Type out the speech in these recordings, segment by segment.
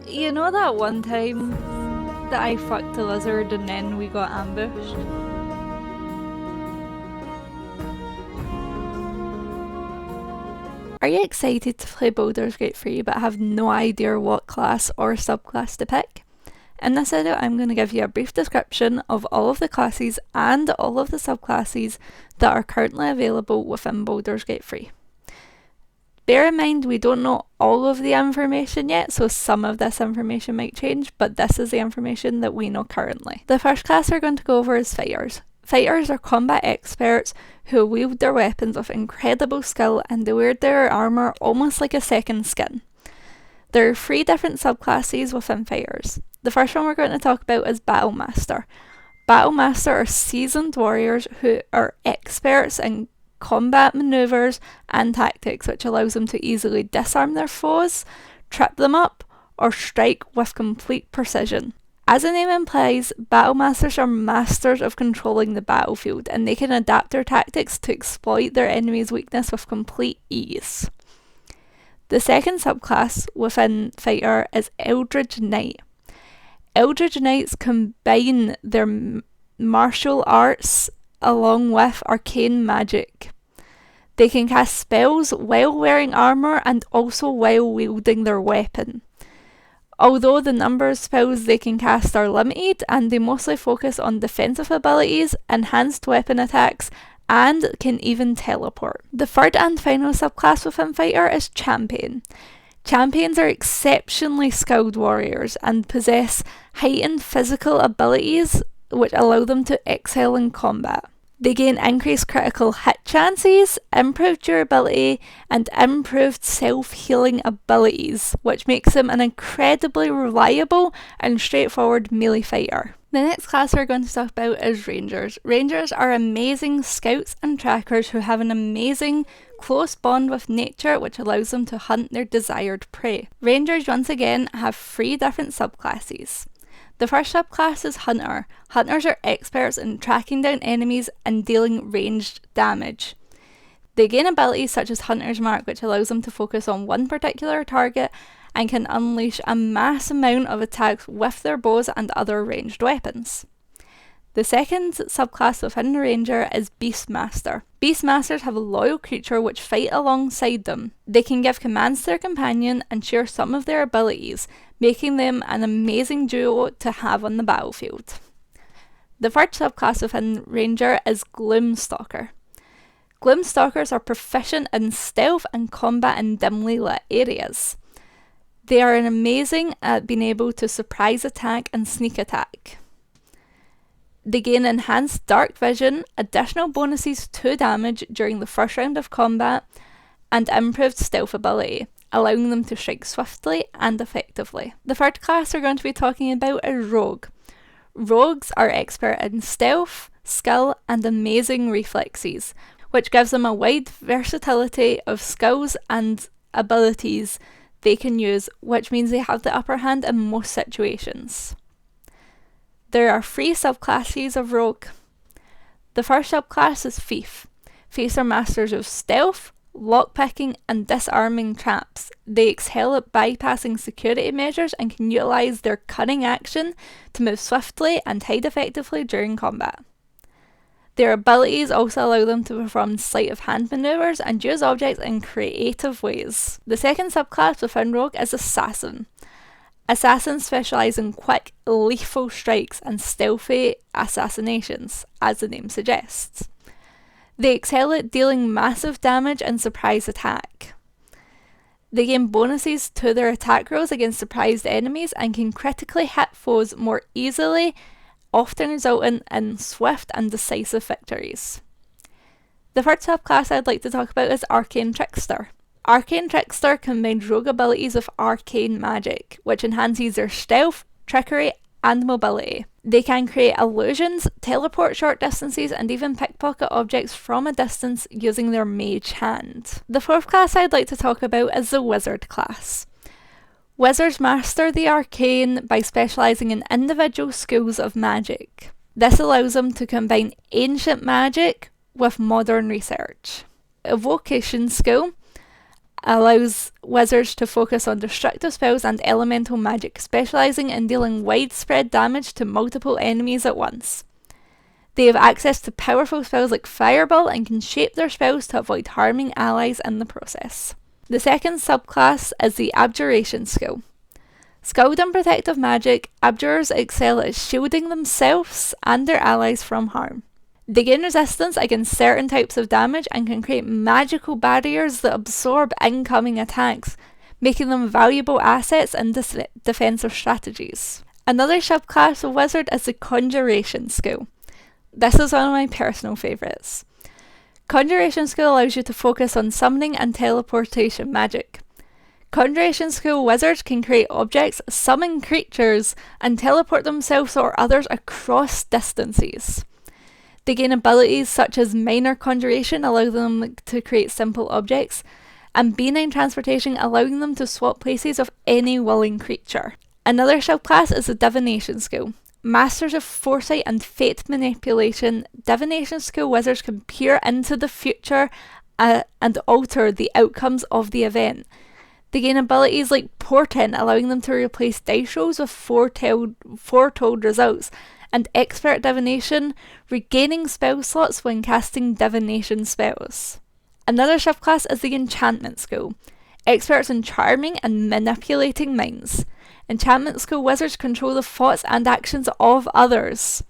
You know that one time that I fucked a lizard and then we got ambushed? Are you excited to play Baldur's Gate 3 but have no idea what class or subclass to pick? In this video I'm going to give you a brief description of all of the classes and all of the subclasses that are currently available within Baldur's Gate 3. Bear in mind we don't know all of the information yet, so some of this information might change, but this is the information that we know currently. The first class we're going to go over is Fighters. Fighters are combat experts who wield their weapons with incredible skill and they wear their armour almost like a second skin. There are 3 different subclasses within Fighters. The first one we're going to talk about is Battlemaster. Battlemaster are seasoned warriors who are experts in combat manoeuvres and tactics, which allows them to easily disarm their foes, trip them up, or strike with complete precision. As the name implies, Battlemasters are masters of controlling the battlefield, and they can adapt their tactics to exploit their enemy's weakness with complete ease. The second subclass within Fighter is Eldritch Knight. Eldritch Knights combine their martial arts along with arcane magic. They can cast spells while wearing armour and also while wielding their weapon. Although the number of spells they can cast are limited, and they mostly focus on defensive abilities, enhanced weapon attacks, and can even teleport. The third and final subclass within Fighter is Champion. Champions are exceptionally skilled warriors and possess heightened physical abilities which allow them to excel in combat. They gain increased critical hit chances, improved durability, and improved self-healing abilities, which makes them an incredibly reliable and straightforward melee fighter. The next class we're going to talk about is Rangers. Rangers are amazing scouts and trackers who have an amazing close bond with nature, which allows them to hunt their desired prey. Rangers once again have 3 different subclasses. The first subclass is Hunter. Hunters are experts in tracking down enemies and dealing ranged damage. They gain abilities such as Hunter's Mark, which allows them to focus on one particular target and can unleash a mass amount of attacks with their bows and other ranged weapons. The second subclass within the Ranger is Beastmaster. Beastmasters have a loyal creature which fight alongside them. They can give commands to their companion and share some of their abilities, making them an amazing duo to have on the battlefield. The third subclass within Ranger is Gloomstalker. Gloomstalkers are proficient in stealth and combat in dimly lit areas. They are amazing at being able to surprise attack and sneak attack. They gain enhanced dark vision, additional bonuses to damage during the first round of combat, and improved stealth ability, allowing them to strike swiftly and effectively. The third class we're going to be talking about is Rogue. Rogues are expert in stealth, skill, and amazing reflexes, which gives them a wide versatility of skills and abilities they can use, which means they have the upper hand in most situations. There are 3 subclasses of Rogue. The first subclass is Thief. Thieves are masters of stealth, lockpicking, and disarming traps. They excel at bypassing security measures and can utilise their cunning action to move swiftly and hide effectively during combat. Their abilities also allow them to perform sleight of hand manoeuvres and use objects in creative ways. The second subclass within Rogue is Assassin. Assassins specialise in quick, lethal strikes and stealthy assassinations, as the name suggests. They excel at dealing massive damage and surprise attack. They gain bonuses to their attack rolls against surprised enemies and can critically hit foes more easily, often resulting in swift and decisive victories. The third subclass I'd like to talk about is Arcane Trickster. Arcane Trickster combines rogue abilities with arcane magic, which enhances their stealth, trickery, and mobility. They can create illusions, teleport short distances, and even pickpocket objects from a distance using their mage hand. The fourth class I'd like to talk about is the Wizard class. Wizards master the arcane by specialising in individual schools of magic. This allows them to combine ancient magic with modern research. Evocation skill allows wizards to focus on destructive spells and elemental magic, specialising in dealing widespread damage to multiple enemies at once. They have access to powerful spells like Fireball and can shape their spells to avoid harming allies in the process. The second subclass is the Abjuration skill. Skilled in protective magic, Abjurers excel at shielding themselves and their allies from harm. They gain resistance against certain types of damage and can create magical barriers that absorb incoming attacks, making them valuable assets in defensive strategies. Another subclass of wizard is the Conjuration skill. This is one of my personal favourites. Conjuration skill allows you to focus on summoning and teleportation magic. Conjuration skill wizards can create objects, summon creatures, and teleport themselves or others across distances. They gain abilities such as minor conjuration, allowing them to create simple objects, and benign transportation, allowing them to swap places with any willing creature. Another subclass is the Divination skill. Masters of foresight and fate manipulation, divination skill wizards can peer into the future and alter the outcomes of the event. They gain abilities like portent, allowing them to replace dice rolls with foretold results, and expert divination, regaining spell slots when casting divination spells. Another subclass is the enchantment skill. Experts in charming and manipulating minds. Enchantment skill wizards control the thoughts and actions of others.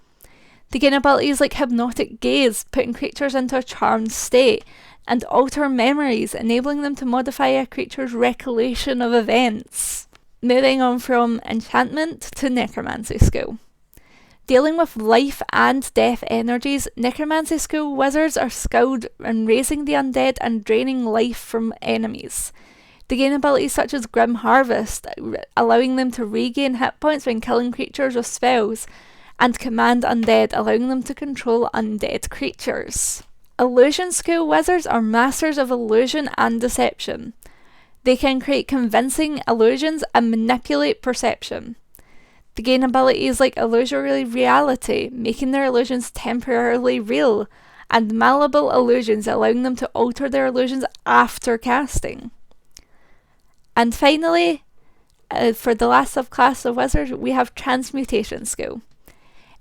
They gain abilities like hypnotic gaze, putting creatures into a charmed state, and alter memories, enabling them to modify a creature's recollection of events. Moving on from enchantment to necromancy skill. Dealing with life and death energies, necromancy skill wizards are skilled in raising the undead and draining life from enemies. They gain abilities such as Grim Harvest, allowing them to regain hit points when killing creatures with spells, and Command Undead, allowing them to control undead creatures. Illusion skill wizards are masters of illusion and deception. They can create convincing illusions and manipulate perception. They gain abilities like illusory reality, making their illusions temporarily real, and malleable illusions, allowing them to alter their illusions after casting. And finally, for the last subclass of wizard, we have transmutation skill.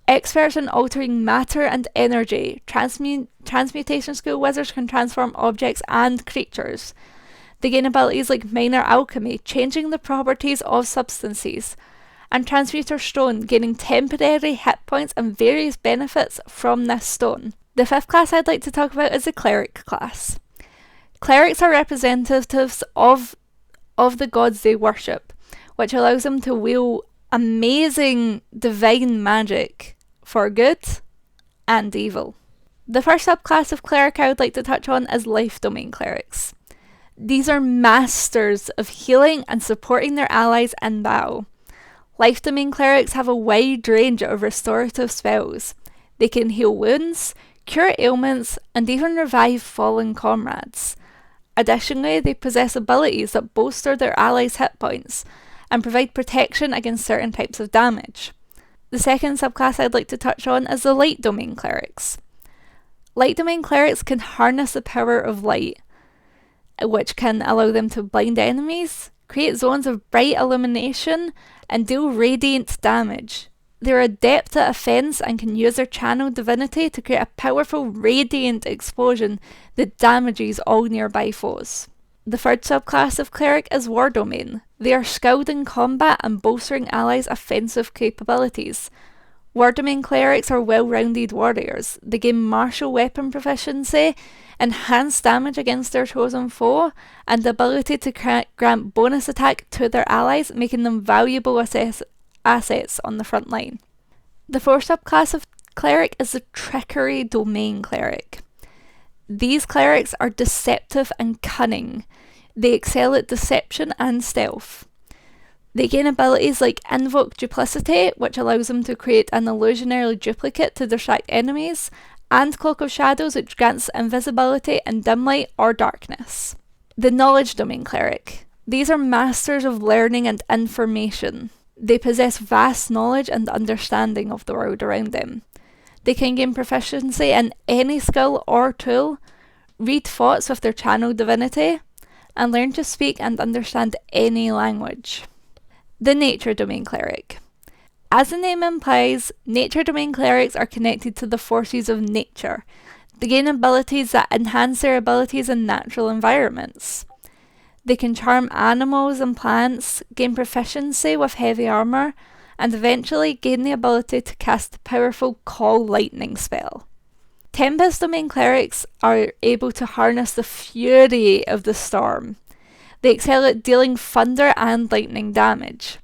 Experts in altering matter and energy, transmutation skill wizards can transform objects and creatures. They gain abilities like minor alchemy, changing the properties of substances, and transmuter stone, gaining temporary hit points and various benefits from this stone. The fifth class I'd like to talk about is the cleric class. Clerics are representatives of the gods they worship, which allows them to wield amazing divine magic for good and evil. The first subclass of cleric I would like to touch on is life domain clerics. These are masters of healing and supporting their allies in battle. Life domain clerics have a wide range of restorative spells. They can heal wounds, cure ailments, and even revive fallen comrades. Additionally, they possess abilities that bolster their allies' hit points and provide protection against certain types of damage. The second subclass I'd like to touch on is the light domain clerics. Light domain clerics can harness the power of light, which can allow them to blind enemies, create zones of bright illumination, and deal radiant damage. They're adept at offense and can use their channeled divinity to create a powerful radiant explosion that damages all nearby foes. The third subclass of cleric is war domain. They are skilled in combat and bolstering allies' offensive capabilities. War domain clerics are well-rounded warriors. They gain martial weapon proficiency, enhanced damage against their chosen foe, and the ability to grant bonus attack to their allies, making them valuable assets on the front line. The fourth subclass of cleric is the trickery domain cleric. These clerics are deceptive and cunning. They excel at deception and stealth. They gain abilities like invoke duplicity, which allows them to create an illusionary duplicate to distract enemies, and cloak of shadows, which grants invisibility in dim light or darkness. The knowledge domain cleric. These are masters of learning and information. They possess vast knowledge and understanding of the world around them. They can gain proficiency in any skill or tool, read thoughts with their channel divinity, and learn to speak and understand any language. The Nature Domain Cleric. As the name implies, Nature Domain Clerics are connected to the forces of nature. They gain abilities that enhance their abilities in natural environments. They can charm animals and plants, gain proficiency with heavy armour, and eventually gain the ability to cast the powerful Call Lightning spell. Tempest Domain Clerics are able to harness the fury of the storm. They excel at dealing thunder and lightning damage.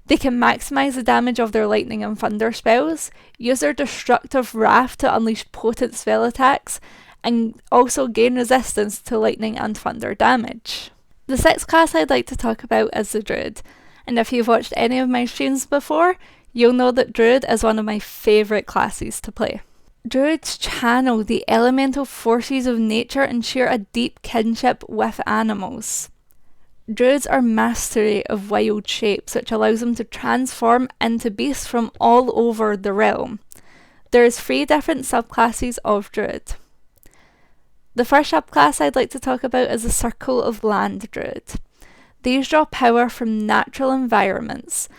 They can maximise the damage of their lightning and thunder spells, use their destructive wrath to unleash potent spell attacks, and also gain resistance to lightning and thunder damage. The sixth class I'd like to talk about is the Druid, and if you've watched any of my streams before, you'll know that Druid is one of my favourite classes to play. Druids channel the elemental forces of nature and share a deep kinship with animals. Druids are mastery of wild shapes, which allows them to transform into beasts from all over the realm. There's 3 different subclasses of Druid. The first subclass I'd like to talk about is the Circle of Land Druid. These draw power from natural environments.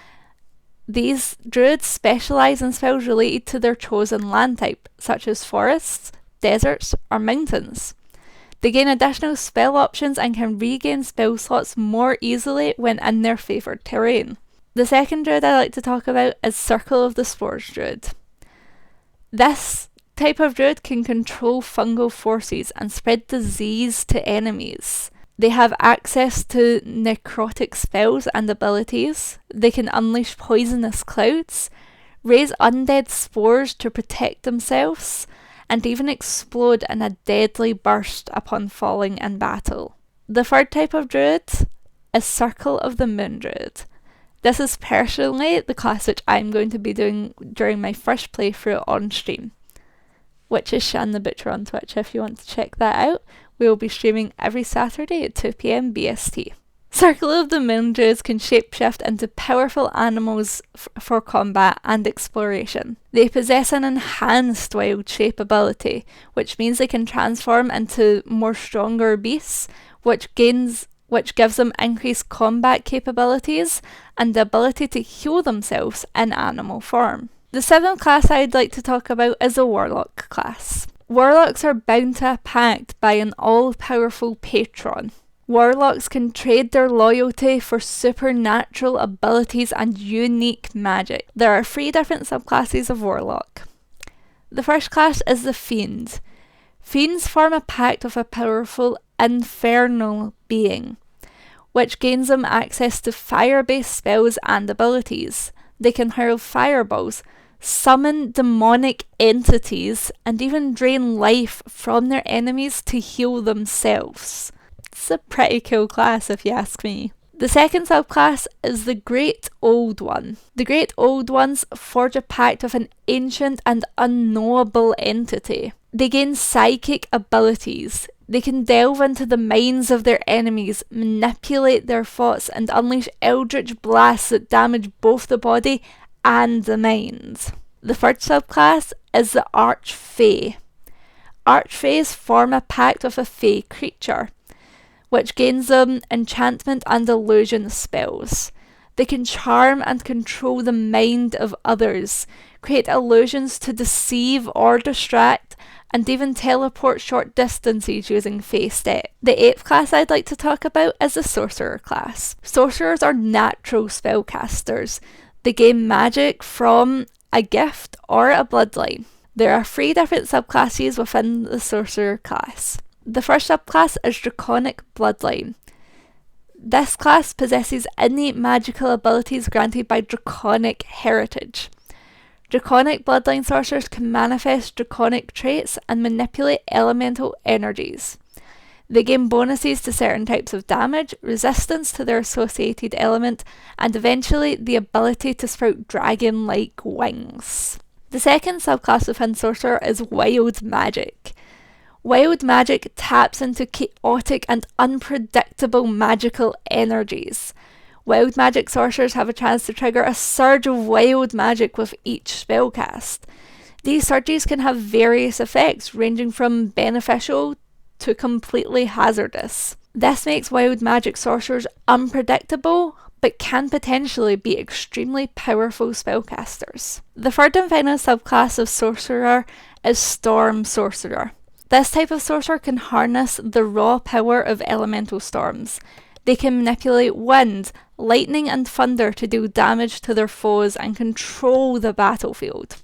These Druids specialise in spells related to their chosen land type, such as forests, deserts, or mountains. They gain additional spell options and can regain spell slots more easily when in their favoured terrain. The second Druid I like to talk about is Circle of the Spores Druid. This type of Druid can control fungal forces and spread disease to enemies. They have access to necrotic spells and abilities. They can unleash poisonous clouds, raise undead spores to protect themselves, and even explode in a deadly burst upon falling in battle. The third type of Druid is Circle of the Moon Druid. This is personally the class which I'm going to be doing during my first playthrough on stream, which is Shan the Butcher on Twitch. If you want to check that out, we will be streaming every Saturday at 2 PM BST. Circle of the Moon Druids can shapeshift into powerful animals for combat and exploration. They possess an enhanced wild shape ability, which means they can transform into more stronger beasts, which gives them increased combat capabilities and the ability to heal themselves in animal form. The seventh class I'd like to talk about is the Warlock class. Warlocks are bound to a pact by an all-powerful patron. Warlocks can trade their loyalty for supernatural abilities and unique magic. There are 3 different subclasses of Warlock. The first class is the Fiend. Fiends form a pact with a powerful infernal being, which gains them access to fire-based spells and abilities. They can hurl fireballs, summon demonic entities, and even drain life from their enemies to heal themselves. It's a pretty cool class if you ask me. The second subclass is the Great Old One. The Great Old Ones forge a pact with an ancient and unknowable entity. They gain psychic abilities. They can delve into the minds of their enemies, manipulate their thoughts, and unleash eldritch blasts that damage both the body and the mind. The third subclass is the Archfey. Archfeys form a pact with a fey creature, which gains them enchantment and illusion spells. They can charm and control the mind of others, create illusions to deceive or distract, and even teleport short distances using fey step. The 8th class I'd like to talk about is the Sorcerer class. Sorcerers are natural spellcasters. They gain magic from a gift or a bloodline. There are 3 different subclasses within the Sorcerer class. The first subclass is Draconic Bloodline. This class possesses innate magical abilities granted by Draconic heritage. Draconic Bloodline sorcerers can manifest draconic traits and manipulate elemental energies. They gain bonuses to certain types of damage, resistance to their associated element, and eventually the ability to sprout dragon-like wings. The second subclass within Sorcerer is Wild Magic. Wild magic taps into chaotic and unpredictable magical energies. Wild magic sorcerers have a chance to trigger a surge of wild magic with each spellcast. These surges can have various effects, ranging from beneficial to completely hazardous. This makes wild magic sorcerers unpredictable, but can potentially be extremely powerful spellcasters. The third and final subclass of sorcerer is storm sorcerer. This type of sorcerer can harness the raw power of elemental storms. They can manipulate wind, lightning and thunder to do damage to their foes and control the battlefield.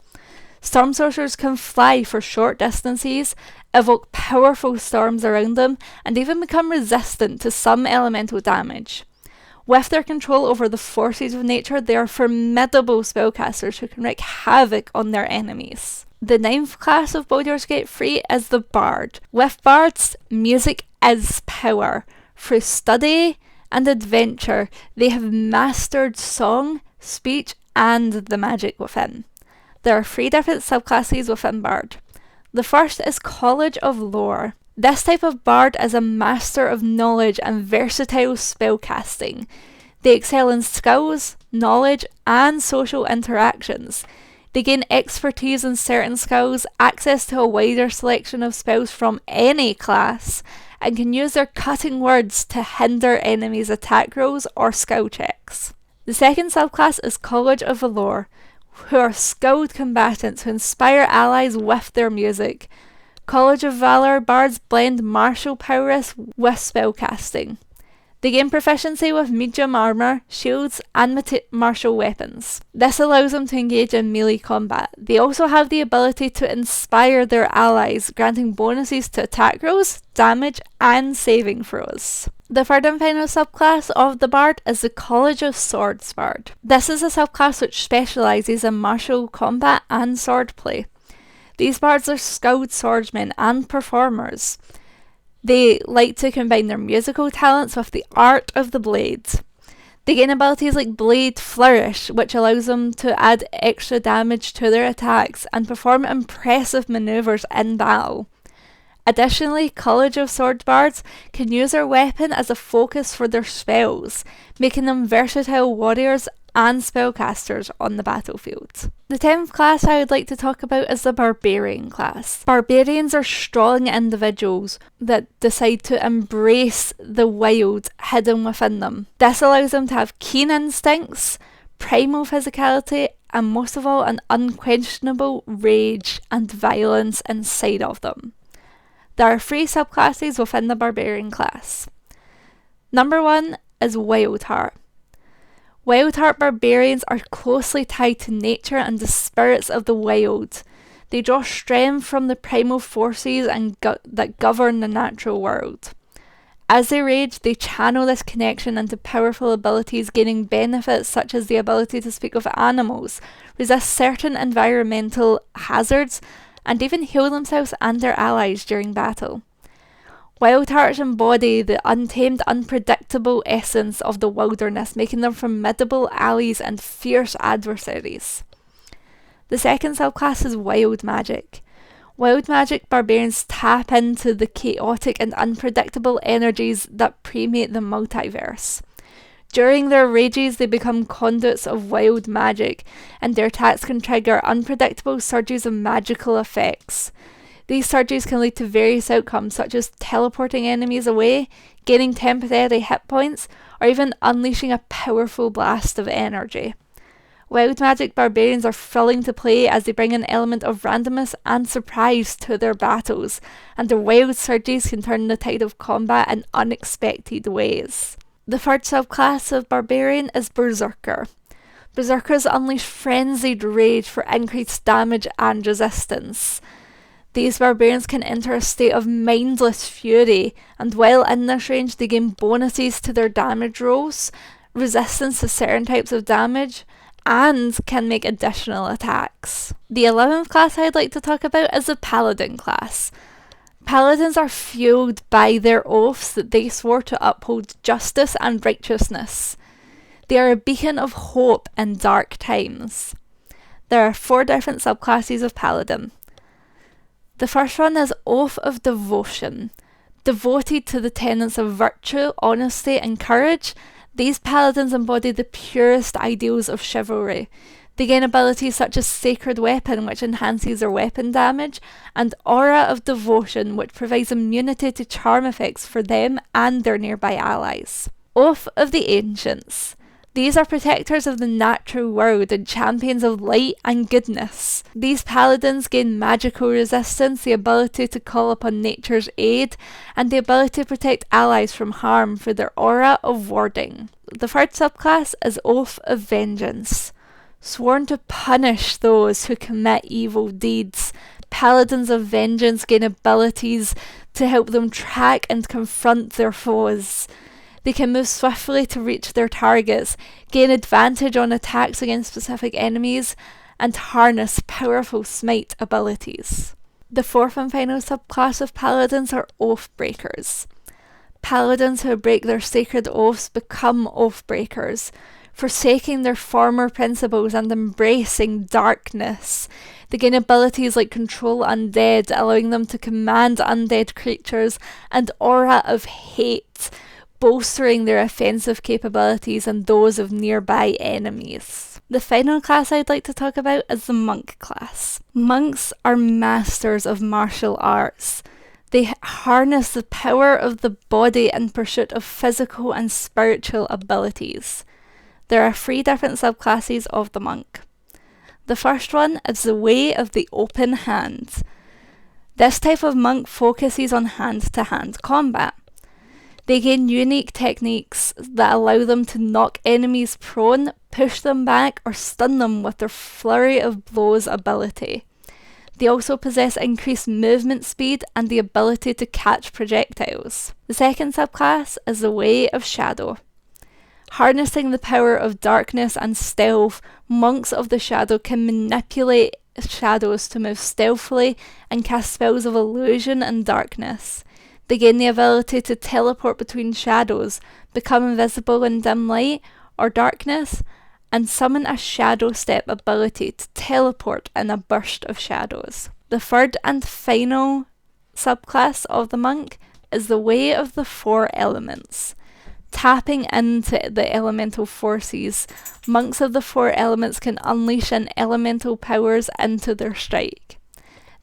Storm sorcerers can fly for short distances, evoke powerful storms around them, and even become resistant to some elemental damage. With their control over the forces of nature, they are formidable spellcasters who can wreak havoc on their enemies. The 9th class of Baldur's Gate 3 is the Bard. With bards, music is power. Through study and adventure, they have mastered song, speech, and the magic within. There are 3 different subclasses within Bard. The first is College of Lore. This type of Bard is a master of knowledge and versatile spellcasting. They excel in skills, knowledge, and social interactions. They gain expertise in certain skills, access to a wider selection of spells from any class, and can use their cutting words to hinder enemies' attack rolls or skill checks. The second subclass is College of Valor, who are skilled combatants who inspire allies with their music. College of Valor bards blend martial prowess with spellcasting. They gain proficiency with medium armour, shields, and martial weapons. This allows them to engage in melee combat. They also have the ability to inspire their allies, granting bonuses to attack rolls, damage, and saving throws. The third and final subclass of the Bard is the College of Swords Bard. This is a subclass which specialises in martial combat and swordplay. These bards are skilled swordsmen and performers. They like to combine their musical talents with the art of the blade. They gain abilities like Blade Flourish, which allows them to add extra damage to their attacks and perform impressive manoeuvres in battle. Additionally, College of Sword Bards can use their weapon as a focus for their spells, making them versatile warriors and spellcasters on the battlefield. The 10th class I would like to talk about is the Barbarian class. Barbarians are strong individuals that decide to embrace the wild hidden within them. This allows them to have keen instincts, primal physicality, and most of all, an unquestionable rage and violence inside of them. There are 3 subclasses within the Barbarian class. Number 1 is Wildheart. Wildheart barbarians are closely tied to nature and the spirits of the wild. They draw strength from the primal forces that govern the natural world. As they rage, they channel this connection into powerful abilities, gaining benefits such as the ability to speak with animals, resist certain environmental hazards, and even heal themselves and their allies during battle. Wildhearts embody the untamed, unpredictable essence of the wilderness, making them formidable allies and fierce adversaries. The second subclass is Wild Magic. Wild Magic barbarians tap into the chaotic and unpredictable energies that permeate the multiverse. During their rages, they become conduits of wild magic, and their attacks can trigger unpredictable surges of magical effects. These surges can lead to various outcomes such as teleporting enemies away, gaining temporary hit points, or even unleashing a powerful blast of energy. Wild Magic barbarians are thrilling to play as they bring an element of randomness and surprise to their battles, and their wild surges can turn the tide of combat in unexpected ways. The third subclass of barbarian is Berserker. Berserkers unleash frenzied rage for increased damage and resistance. These barbarians can enter a state of mindless fury, and while in this range they gain bonuses to their damage rolls, resistance to certain types of damage, and can make additional attacks. The 11th class I'd like to talk about is the Paladin class. Paladins are fueled by their oaths that they swore to uphold justice and righteousness. They are a beacon of hope in dark times. There are 4 different subclasses of Paladin. The first one is Oath of Devotion. Devoted to the tenets of virtue, honesty, and courage, these paladins embody the purest ideals of chivalry. They gain abilities such as Sacred Weapon, which enhances their weapon damage, and Aura of Devotion, which provides immunity to charm effects for them and their nearby allies. Oath of the Ancients. These are protectors of the natural world and champions of light and goodness. These paladins gain magical resistance, the ability to call upon nature's aid, and the ability to protect allies from harm through their aura of warding. The third subclass is Oath of Vengeance. Sworn to punish those who commit evil deeds, Paladins of Vengeance gain abilities to help them track and confront their foes. They can move swiftly to reach their targets, gain advantage on attacks against specific enemies, and harness powerful smite abilities. The fourth and final subclass of Paladins are Oathbreakers. Paladins who break their sacred oaths become Oathbreakers, forsaking their former principles and embracing darkness. They gain abilities like Control Undead, allowing them to command undead creatures, and Aura of Hate, bolstering their offensive capabilities and those of nearby enemies. The final class I'd like to talk about is the Monk class. Monks are masters of martial arts. They harness the power of the body in pursuit of physical and spiritual abilities. There are 3 different subclasses of the monk. The first one is the Way of the Open Hand. This type of monk focuses on hand-to-hand combat. They gain unique techniques that allow them to knock enemies prone, push them back, or stun them with their Flurry of Blows ability. They also possess increased movement speed and the ability to catch projectiles. The second subclass is the Way of Shadow. Harnessing the power of darkness and stealth, monks of the shadow can manipulate shadows to move stealthily and cast spells of illusion and darkness. They gain the ability to teleport between shadows, become invisible in dim light or darkness, and summon a shadow step ability to teleport in a burst of shadows. The third and final subclass of the monk is the Way of the 4 Elements. Tapping into the elemental forces, monks of the 4 elements can unleash an elemental powers into their strike.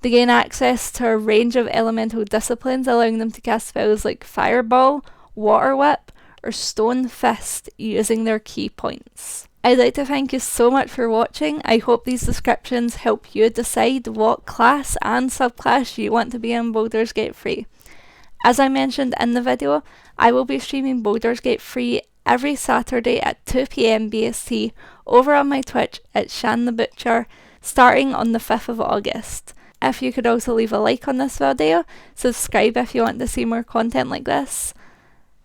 They gain access to a range of elemental disciplines, allowing them to cast spells like Fireball, Water Whip, or Stone Fist using their key points. I'd like to thank you so much for watching. I hope these descriptions help you decide what class and subclass you want to be in Baldur's Gate 3. As I mentioned in the video, I will be streaming Baldur's Gate 3 every Saturday at 2 PM BST over on my Twitch at Shan the Butcher, starting on the 5th of August. If you could also leave a like on this video, subscribe if you want to see more content like this,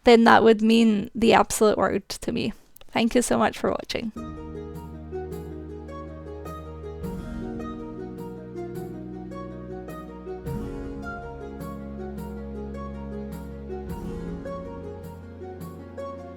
then that would mean the absolute world to me. Thank you so much for watching.